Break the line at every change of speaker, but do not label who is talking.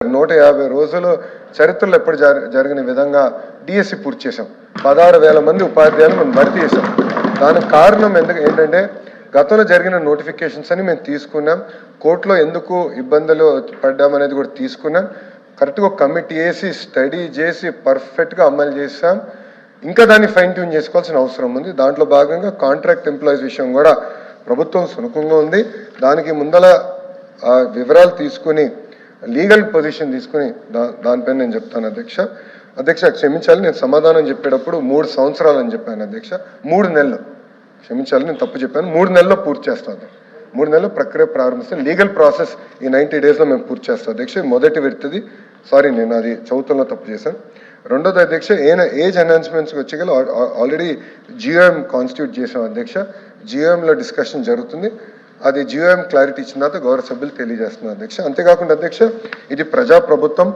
150 రోజులు చరిత్రలో ఎప్పుడు జరిగిన విధంగా డిఎస్సి పూర్తి చేశాం. 16,000 మంది ఉపాధ్యాయులు మనం భర్తీ చేశాం. దానికి కారణం ఏంటంటే గతంలో జరిగిన నోటిఫికేషన్స్ అని మేము తీసుకున్నాం. కోర్టులో ఎందుకు ఇబ్బందులు పడ్డామనేది కూడా తీసుకున్నాం. కరెక్ట్గా ఒక కమిటీ వేసి స్టడీ చేసి పర్ఫెక్ట్గా అమలు చేసాం. ఇంకా దాన్ని ఫైన్ ట్యూన్ చేసుకోవాల్సిన అవసరం ఉంది. దాంట్లో భాగంగా కాంట్రాక్ట్ ఎంప్లాయీస్ విషయం కూడా ప్రభుత్వం సునకంగా ఉంది. దానికి ముందల వివరాలు తీసుకుని లీగల్ పొజిషన్ తీసుకుని దానిపైన నేను చెప్తాను అధ్యక్ష క్షమించాలి, నేను సమాధానం చెప్పేటప్పుడు 3 సంవత్సరాలు అని చెప్పాను అధ్యక్ష. 3 నెలలు క్షమించాలి, నేను తప్పు చెప్పాను. 3 నెలల్లో పూర్తి చేస్తాను. 3 నెలల్లో ప్రక్రియ ప్రారంభిస్తే లీగల్ ప్రాసెస్ ఈ 90 డేస్లో మేము పూర్తి చేస్తాం అధ్యక్ష. మొదటి వ్యక్తిది సారీ, నేను అది చదువుతున్నా తప్పు చేశాను. రెండోది అధ్యక్ష, ఏజ్ ఎన్హాన్స్మెంట్స్కి వచ్చేగల ఆల్రెడీ జియోఎం కాన్స్టిట్యూట్ చేసాం అధ్యక్ష. జియోఎంలో డిస్కషన్ జరుగుతుంది. అది జియోఎం క్లారిటీ ఇచ్చిన తర్వాత గౌరవ సభ్యులు తెలియజేస్తున్నారు అధ్యక్ష. అంతేకాకుండా అధ్యక్ష, ఇది ప్రజాప్రభుత్వం.